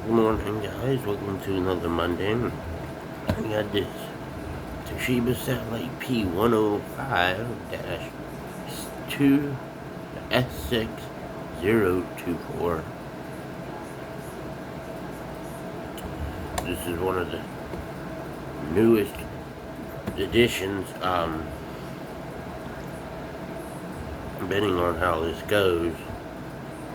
Good morning, guys. Welcome to another Monday. I got this Toshiba satellite P105-2 s6024. This is one of the newest editions. Depending on how this goes,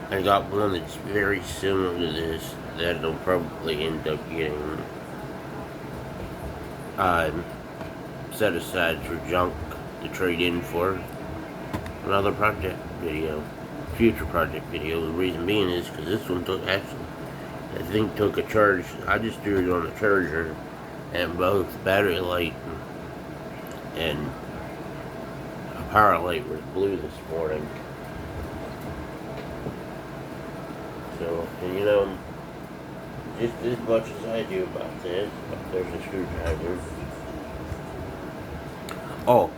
I got one that's very similar to this that will probably end up getting set aside for junk to trade in for another project video, future project video. The reason being is because this one took a charge. I just threw it on the charger, and both battery light and a power light was blue this morning. So, and just as much as I do about this, there's a screwdriver. Oh,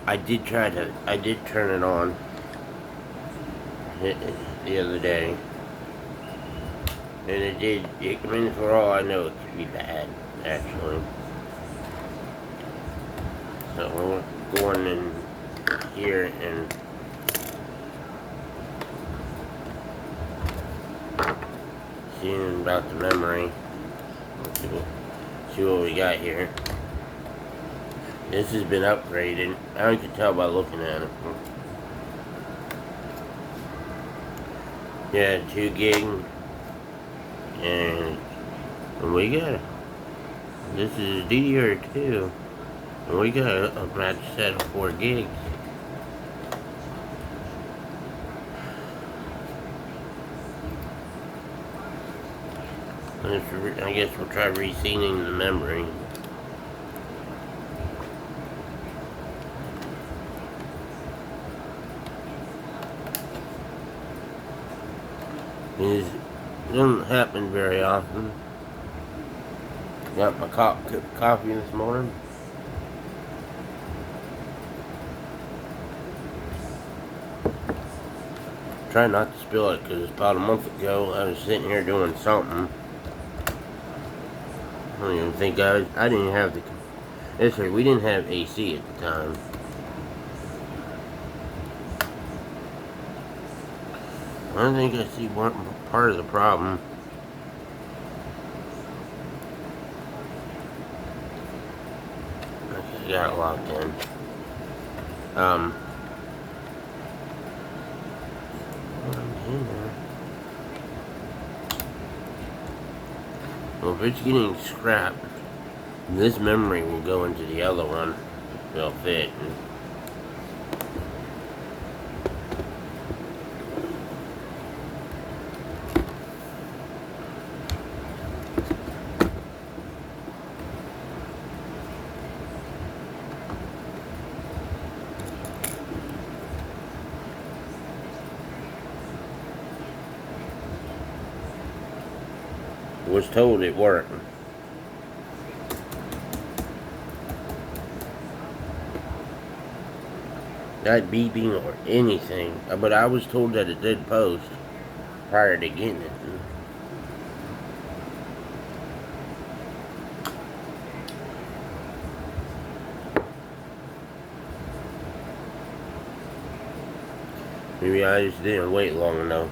I did turn it on the other day. And for all I know, it could be bad, actually. So we're going in here and seeing about the memory. Let's see what we got here. This has been upgraded. I can tell by looking at it. Yeah, 2 gig. And we got it. This is DDR2. And we got a match set of 4 gigs. I guess we'll try resealing the memory. It doesn't happen very often. Got my coffee this morning. Try not to spill it because about a month ago I was sitting here doing something. I don't even think I didn't have we didn't have AC at the time. I think I see one part of the problem. Okay, I got it locked in. Well, if it's getting scrapped, this memory will go into the other one. It'll fit. Was told it worked. Not beeping or anything, but I was told that it did post prior to getting it. Maybe I just didn't wait long enough.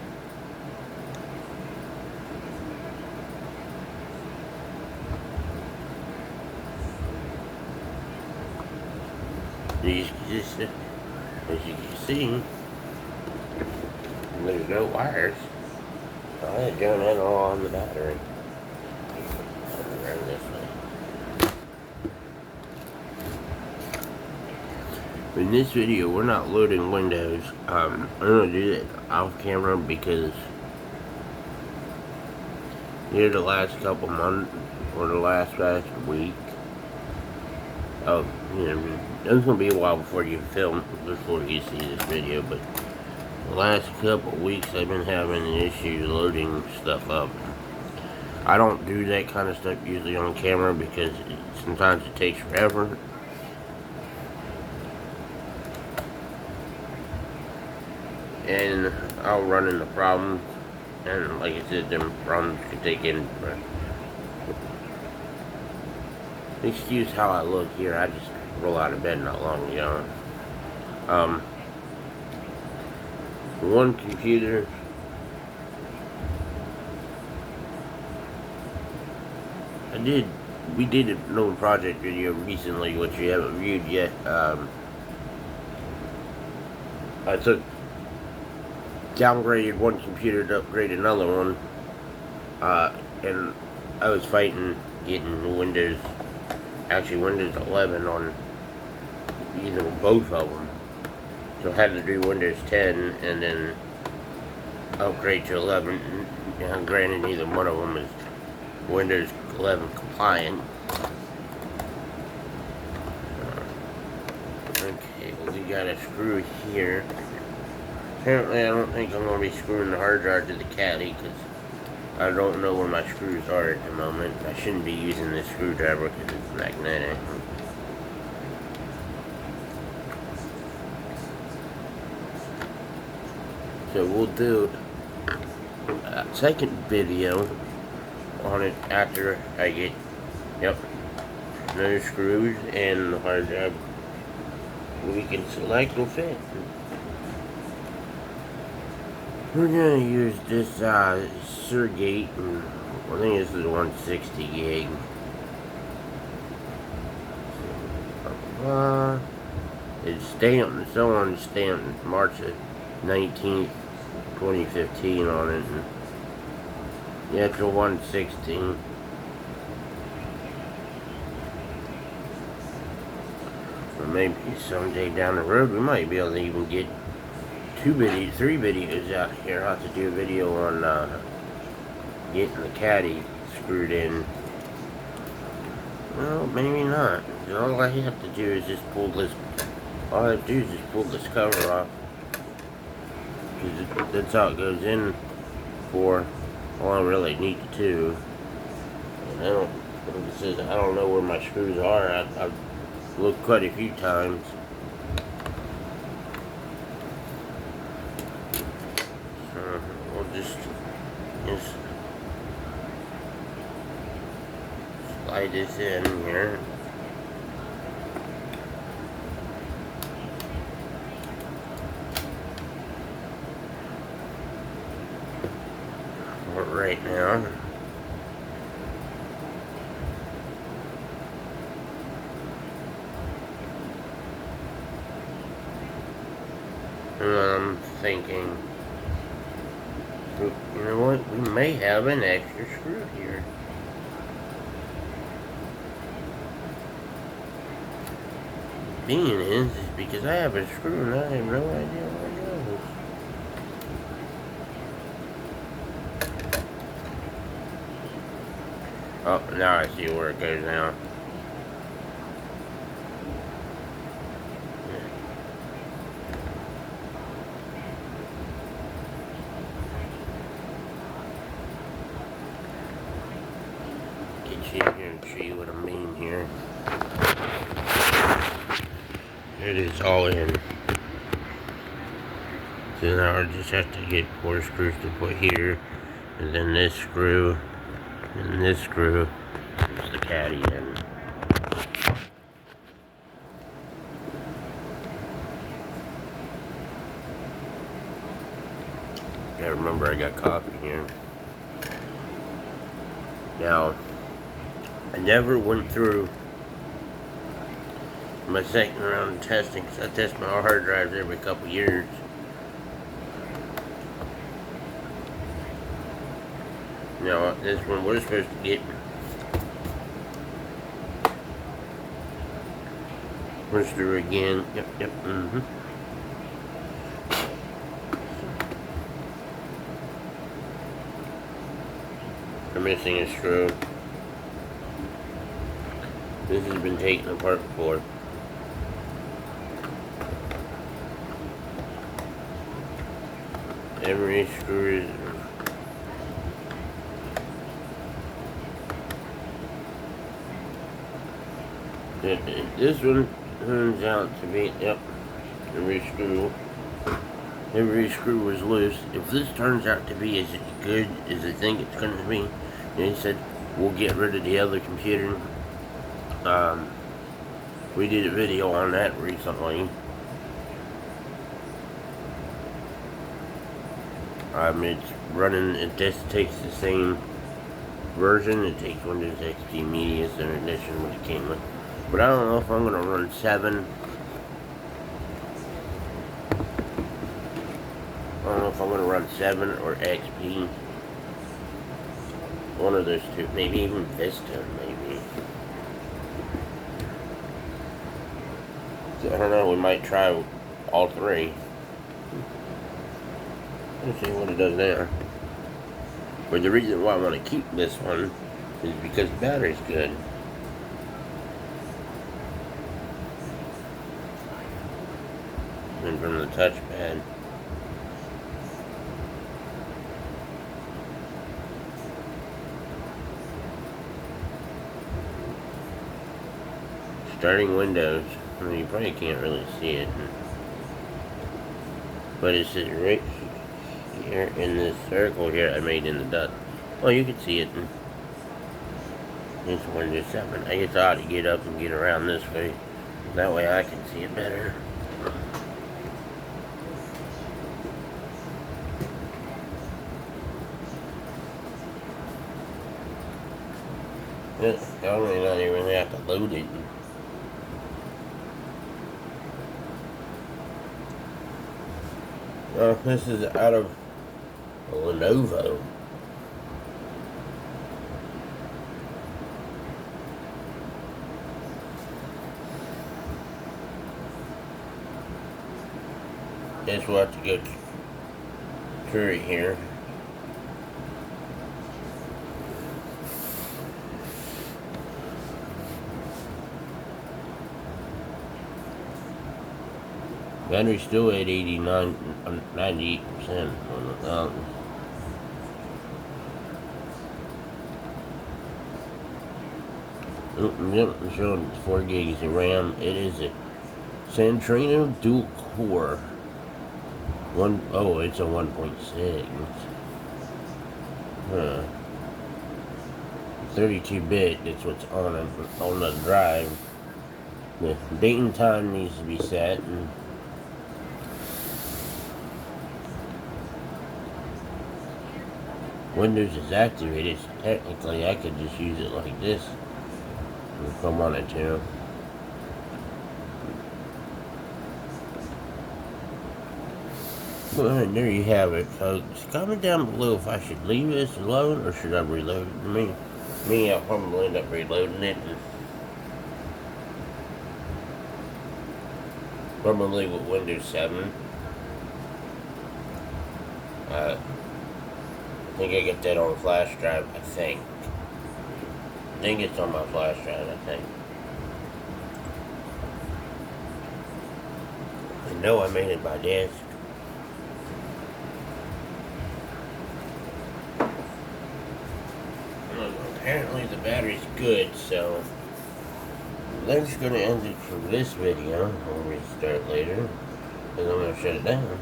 As you can see, there's no wires. So I had done that all on the battery. Run this way. In this video, we're not loading Windows. I'm gonna do that off camera because here the last couple months or the last week. Oh, it's gonna be a while before you see this video, but the last couple of weeks I've been having an issue loading stuff up. I don't do that kind of stuff usually on camera because sometimes it takes forever. And I'll run into problems And like I said, them problems could take in. Excuse how I look here. I just roll out of bed not long ago. One computer. We did a little project video recently, which you haven't viewed yet. I downgraded one computer to upgrade another one, and I was fighting getting Windows 11 on either or both of them. So I had to do Windows 10 and then upgrade to 11. And granted, neither one of them is Windows 11 compliant. Okay, well, we got a screw here. Apparently, I don't think I'm going to be screwing the hard drive to the caddy because I don't know where my screws are at the moment. I shouldn't be using this screwdriver because it's magnetic. So we'll do a second video on it after I get, no screws and the hard drive we can select and fit. We're gonna use this Seagate, and I think this is 160 gig. It's still on stamped March 19th, 2015 on it. And yeah, it's a 116. Or maybe someday down the road we might be able to even get 3 videos out here. I'll have to do a video on getting the caddy screwed in. Well, maybe not. All I have to do is just pull this. All I have to do is just pull this cover off. Because that's how it goes in for. All I really need to do. And I don't know where my screws are. I've looked quite a few times. So we'll just slide this in here. For right now. And I'm thinking, you know what, we may have an extra screw here. Being is because I have a screw and I have no idea where it goes. Oh, now I see where it goes now. Get you in here and show you what I mean here. It is all in. So now I just have to get 4 screws to put here, and then this screw, and this screw is the caddy in. Gotta remember I got coffee here. Now, I never went through my second round of testing because I test my hard drives every couple years. Now, this one we're supposed to get. Push through again. Yep. I'm missing a screw. This has been taken apart before. Every screw is. This one turns out to be, every screw every screw was loose. If this turns out to be as good as I think it's going to be, and he said we'll get rid of the other computer. We did a video on that recently. It's running. It just takes the same version. It takes Windows XP Media Center Edition, which it came with. But I don't know if I'm going to run 7. I don't know if I'm going to run 7 or XP. One of those two. Maybe even Vista, maybe. So, I don't know. We might try all 3. Let's see what it does now. But the reason why I want to keep this one is because the battery's good. And from the touchpad. Starting Windows. I mean, you probably can't really see it. But it says right here in this circle here I made in the dot. Oh, you can see it. It's Windows 7. I guess I ought to get up and get around this way. That way I can see it better. Yeah, I don't even have to load it. This is out of a Lenovo. Guess we'll have to go through it here. Battery's still at 98% on the yep, I'm showing it's 4 gigs of RAM. It is a Centrino dual core. It's a 1.6. Huh. 32-bit. That's what's on the drive. The date and time needs to be set. And Windows is activated, so technically I could just use it like this if I wanted to. Well, and there you have it, folks. Comment down below if I should leave this alone or should I reload it. Me, I'll probably end up reloading it. And probably with Windows 7. I think I get that on a flash drive, I think. I think it's on my flash drive, I think. I know I made it by desk. Apparently the battery's good, so that's going to end it for this video. I'll restart later, because I'm going to shut it down.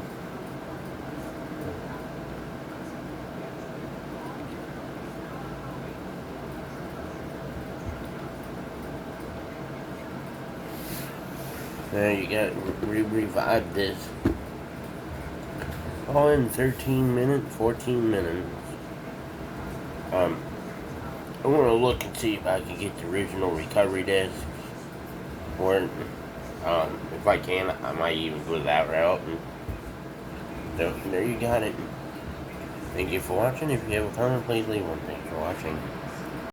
Now you got to revive this. All in 13 minutes, 14 minutes. I want to look and see if I can get the original recovery disc. Or, if I can, I might even go that route. And so, there you got it. Thank you for watching. If you have a comment, please leave one. Thanks for watching.